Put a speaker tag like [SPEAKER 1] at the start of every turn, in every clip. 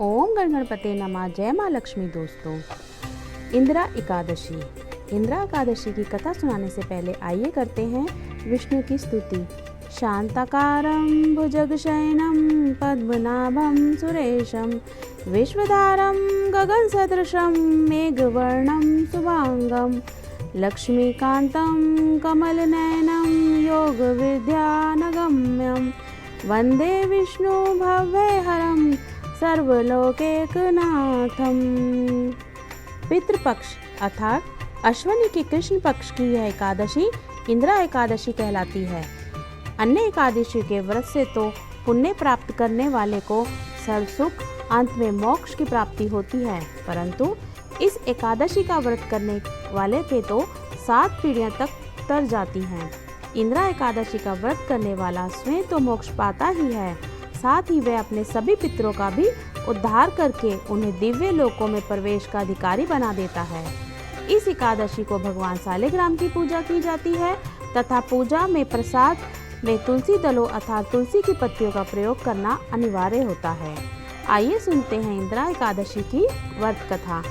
[SPEAKER 1] ओम गणपते नमः। जय माँ लक्ष्मी। दोस्तों, इंदिरा एकादशी। इंदिरा एकादशी की कथा सुनाने से पहले आइए करते हैं विष्णु की स्तुति। शांताकारं भुजगशयनं पद्मनाभं सुरेशं विश्वधारं गगनसदृशं मेघवर्णं शुभांगं लक्ष्मीकान्तं कमलनयनं योगविद्यानगम्यं वन्दे विष्णु भव्यहरं सर्वलोकैकनाथम। पितृपक्ष अर्थात अश्विनी के कृष्ण पक्ष की यह एकादशी इंदिरा एकादशी कहलाती है। अन्य एकादशी के व्रत से तो पुण्य प्राप्त करने वाले को सर्व सुख, अंत में मोक्ष की प्राप्ति होती है, परंतु इस एकादशी का व्रत करने वाले के तो 7 पीढ़ियां तक तर जाती हैं। इंदिरा एकादशी का व्रत करने वाला स्वयं तो मोक्ष पाता ही है, साथ ही वह अपने सभी पितरों का भी उद्धार करके उन्हें दिव्य लोकों में प्रवेश का अधिकारी बना देता है। इस एकादशी को भगवान सालिग्राम की पूजा की जाती है तथा पूजा में प्रसाद में तुलसी दलों अर्थात तुलसी की पत्तियों का प्रयोग करना अनिवार्य होता है। आइए सुनते हैं इंदिरा एकादशी की व्रत कथा।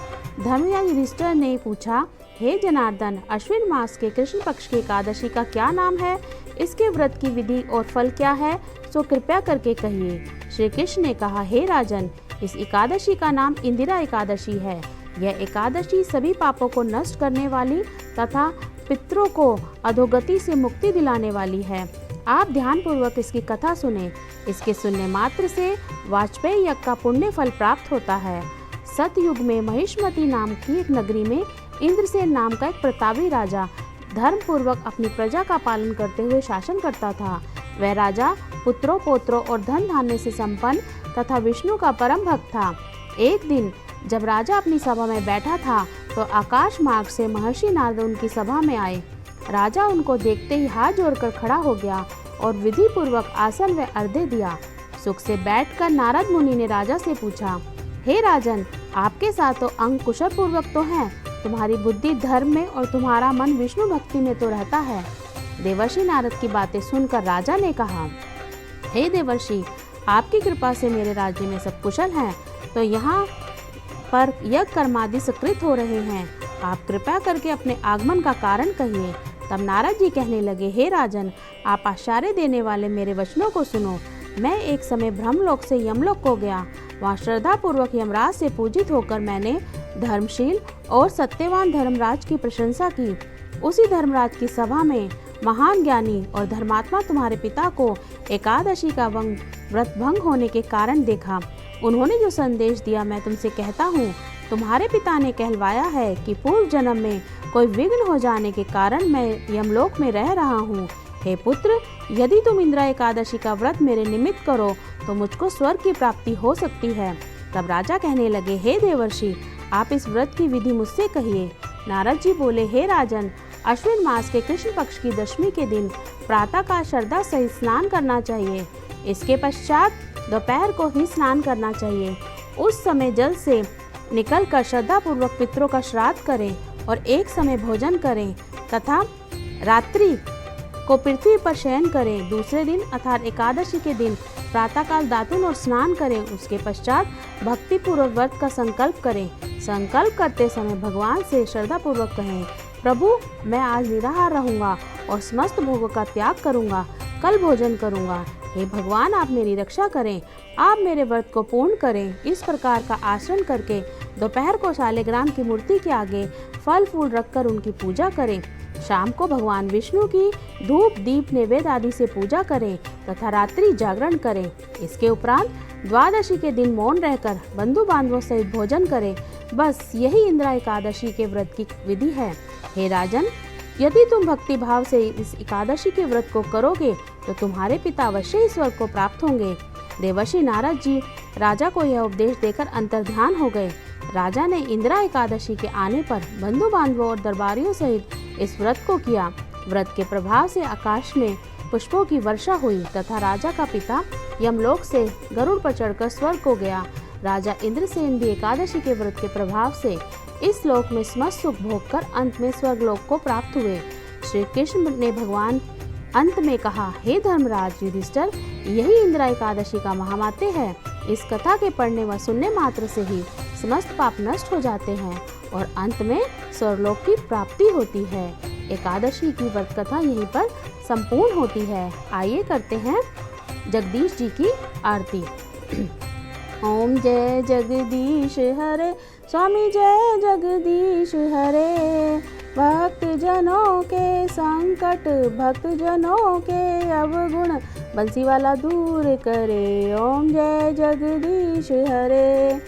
[SPEAKER 1] धर्मराज युधिष्ठिर ने पूछा, हे जनार्दन, अश्विन मास के कृष्ण पक्ष की एकादशी का क्या नाम है? इसके व्रत की विधि और फल क्या है, सो कृपया करके कहिए। श्री कृष्ण ने कहा, हे राजन, इस एकादशी का नाम इंदिरा एकादशी है। यह एकादशी सभी पापों को नष्ट करने वाली तथा पितरों को अधोगति से मुक्ति दिलाने वाली है। आप ध्यान पूर्वक इसकी कथा सुने। इसके सुनने मात्र से वाजपेयी यज्ञ का पुण्य फल प्राप्त होता है। सतयुग में महिष्मती नाम की एक नगरी में इंद्रसेन नाम का एक प्रतापी राजा धर्म पूर्वक अपनी प्रजा का पालन करते हुए शासन करता था। वह राजा पुत्रों, पौत्रों और धन धान्य से संपन्न तथा विष्णु का परम भक्त था। एक दिन जब राजा अपनी सभा में बैठा था तो आकाश मार्ग से महर्षि नारद उनकी सभा में आए। राजा उनको देखते ही हाथ जोड़कर खड़ा हो गया और विधि पूर्वक आसन व अर्घ्य दिया। सुख से बैठकर नारद मुनि ने राजा से पूछा, हे राजन, आपके साथ तो अंग कुशल पूर्वक तो हैं, तुम्हारी बुद्धि धर्म में और तुम्हारा मन विष्णु भक्ति में तो रहता है। देवर्षि नारद की बातें सुनकर राजा ने कहा, हे देवर्षि, आपकी कृपा से मेरे राज्य में सब कुशल हैं, तो यहाँ पर यज्ञ कर्मादि सकृत हो रहे हैं। आप कृपया करके अपने आगमन का कारण कहिए। तब नारद जी कहने लगे, हे राजन, आप आश्चर्य देने वाले मेरे वचनों को सुनो। मैं एक समय ब्रह्मलोक से यमलोक को गया। वहाँ श्रद्धा पूर्वक यमराज से पूजित होकर मैंने धर्मशील और सत्यवान धर्मराज की प्रशंसा की। उसी धर्मराज की सभा में महान ज्ञानी और धर्मात्मा तुम्हारे पिता को एकादशी का व्रत भंग होने के कारण देखा। उन्होंने जो संदेश दिया मैं तुमसे कहता हूँ। तुम्हारे पिता ने कहलवाया है कि पूर्व जन्म में कोई विघ्न हो जाने के कारण मैं यमलोक में रह रहा हूँ। हे पुत्र, यदि तुम इंदिरा एकादशी का व्रत मेरे निमित्त करो तो मुझको स्वर्ग की प्राप्ति हो सकती है। तब राजा कहने लगे, हे देवर्षि, आप इस व्रत की विधि मुझसे कहिए। नारद जी बोले, हे राजन, अश्विन मास के कृष्ण पक्ष की दशमी के दिन प्रातः काल श्रद्धा सहित स्नान करना चाहिए। इसके पश्चात दोपहर को ही स्नान करना चाहिए। उस समय जल से निकलकर श्रद्धा पूर्वक पितरों का श्राद्ध करें और एक समय भोजन करें तथा रात्रि को पृथ्वी पर शयन करें। दूसरे दिन अर्थात एकादशी के दिन प्रातःकाल दातुन और स्नान करें। उसके पश्चात भक्ति पूर्वक व्रत का संकल्प करें। संकल्प करते समय भगवान से श्रद्धा पूर्वक कहें, प्रभु, मैं आज निराहार रहूंगा और समस्त भोगों का त्याग करूंगा, कल भोजन करूंगा। हे भगवान, आप मेरी रक्षा करें, आप मेरे व्रत को पूर्ण करें। इस प्रकार का आचरण करके दोपहर को शालिग्राम की मूर्ति के आगे फल फूल रखकर उनकी पूजा करें। शाम को भगवान विष्णु की धूप दीप नैवेद्य आदि से पूजा करें तथा रात्रि जागरण करें। इसके उपरांत द्वादशी के दिन मौन रहकर बंधु बांधवों सहित भोजन करें। बस यही इंदिरा एकादशी के व्रत की विधि है। हे राजन, यदि तुम भक्ति भाव से इस एकादशी के व्रत को करोगे तो तुम्हारे पिता अवश्य ही स्वर्ग को प्राप्त होंगे। देवर्षि नारद जी राजा को यह उपदेश देकर अंतर्ध्यान हो गए। राजा ने इंदिरा एकादशी के आने पर बंधु बांधवों और दरबारियों सहित इस व्रत को किया। व्रत के प्रभाव से आकाश में पुष्पों की वर्षा हुई तथा राजा का पिता यमलोक से गरुड़ पर चढ़कर स्वर्ग को गया। राजा इंद्रसेन भी एकादशी के व्रत के प्रभाव से इस लोक में समस्त सुख भोग कर अंत में स्वर्ग लोक को प्राप्त हुए। श्री कृष्ण ने भगवान अंत में कहा, हे धर्मराज युधिष्ठिर, यही इंदिरा एकादशी का महात्म्य है। इस कथा के पढ़ने व सुनने मात्र से ही समस्त पाप नष्ट हो जाते हैं और अंत में स्वर्गलोक की प्राप्ति होती है। एकादशी की व्रत कथा यहीं पर संपूर्ण होती है। आइए करते हैं जगदीश जी की आरती। ओम जय जगदीश हरे, स्वामी जय जगदीश हरे। भक्त जनों के संकट, भक्त जनों के अवगुण, बंसी वाला दूर करे। ओम जय जगदीश हरे।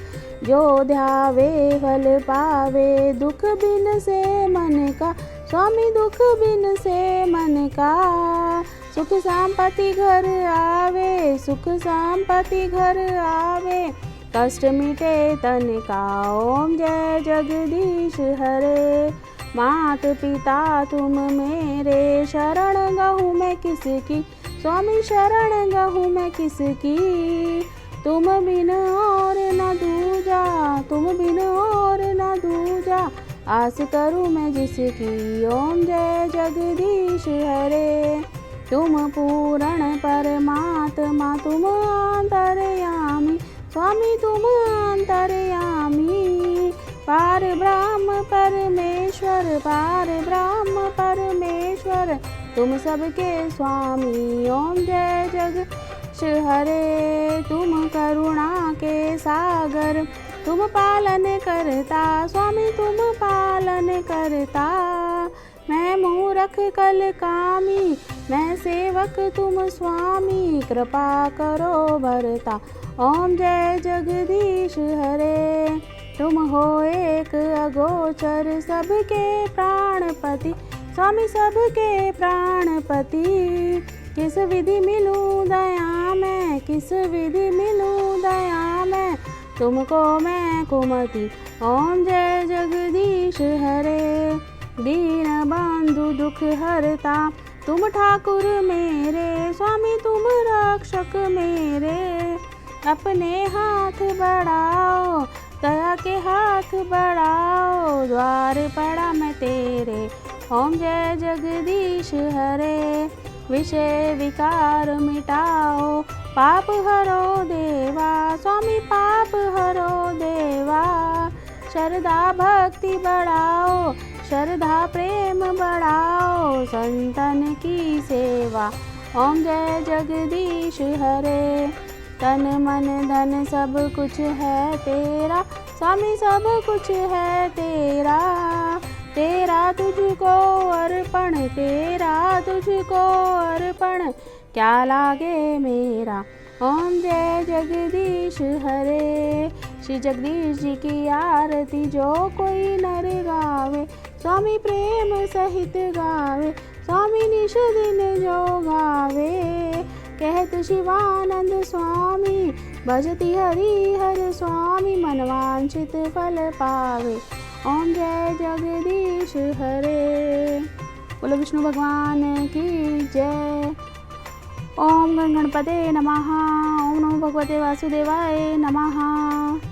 [SPEAKER 1] जो ध्यावे फल पावे, दुख बिन से मन का, स्वामी दुख बिन से मन का। सुख संपत्ति घर आवे, सुख संपत्ति घर आवे, कष्ट मिटे तन का। ओम जय जगदीश हरे। मात पिता तुम मेरे, शरण गहूँ मैं किसकी, स्वामी शरण गहूँ मैं किसकी। तुम बिन और न दूजा, तुम बिन और न दूजा, आस करूँ मैं जिसकी। ओम जय जगदीश हरे। तुम पूर्ण परमात्मा, तुम अंतर्यामी, स्वामी तुम अंतर्यामी। पार ब्रह्म परमेश्वर, पार ब्रह्म परमेश्वर, तुम सबके स्वामी। ओम जय जगदीश हरे। तुम करुणा के सागर, तुम पालन करता, स्वामी तुम पालन करता। मैं मूरख कल कामी, मैं सेवक तुम स्वामी, कृपा करो भरता। ओम जय जगदीश हरे। तुम हो एक अगोचर, सबके प्राणपति, स्वामी सबके प्राणपति। किस विधि मिलूं दया मैं, किस विधि मिलूं दया मैं, तुमको मैं कुमति। ओम जय जगदीश हरे। दीन बंधु दुख हरता, तुम ठाकुर मेरे, स्वामी तुम रक्षक मेरे। अपने हाथ बढ़ाओ, दया के हाथ बढ़ाओ, द्वार पड़ा मैं तेरे। ओम जय जगदीश हरे। विषय विकार मिटाओ, पाप हरो देवा, स्वामी पाप हरो देवा। श्रद्धा भक्ति बढ़ाओ, श्रद्धा प्रेम बढ़ाओ, संतन की सेवा। ओम जय जगदीश हरे। तन मन धन सब कुछ है तेरा, स्वामी सब कुछ है तेरा। तेरा तुझको अर्पण, तेरा तुझको अर्पण, क्या लागे मेरा। ओम जय जगदीश हरे। श्री जगदीश जी की आरती जो कोई नर गावे, स्वामी प्रेम सहित गावे, स्वामी निश दिन जो गावे। कहत शिवानंद स्वामी, भजति हरि हर स्वामी, मनवांछित फल पावे। ओम जय जगदीश हरे। बोलो विष्णु भगवान की जय। ओम गण गणपते नमः। ओम नमो भगवते वासुदेवाय नमः।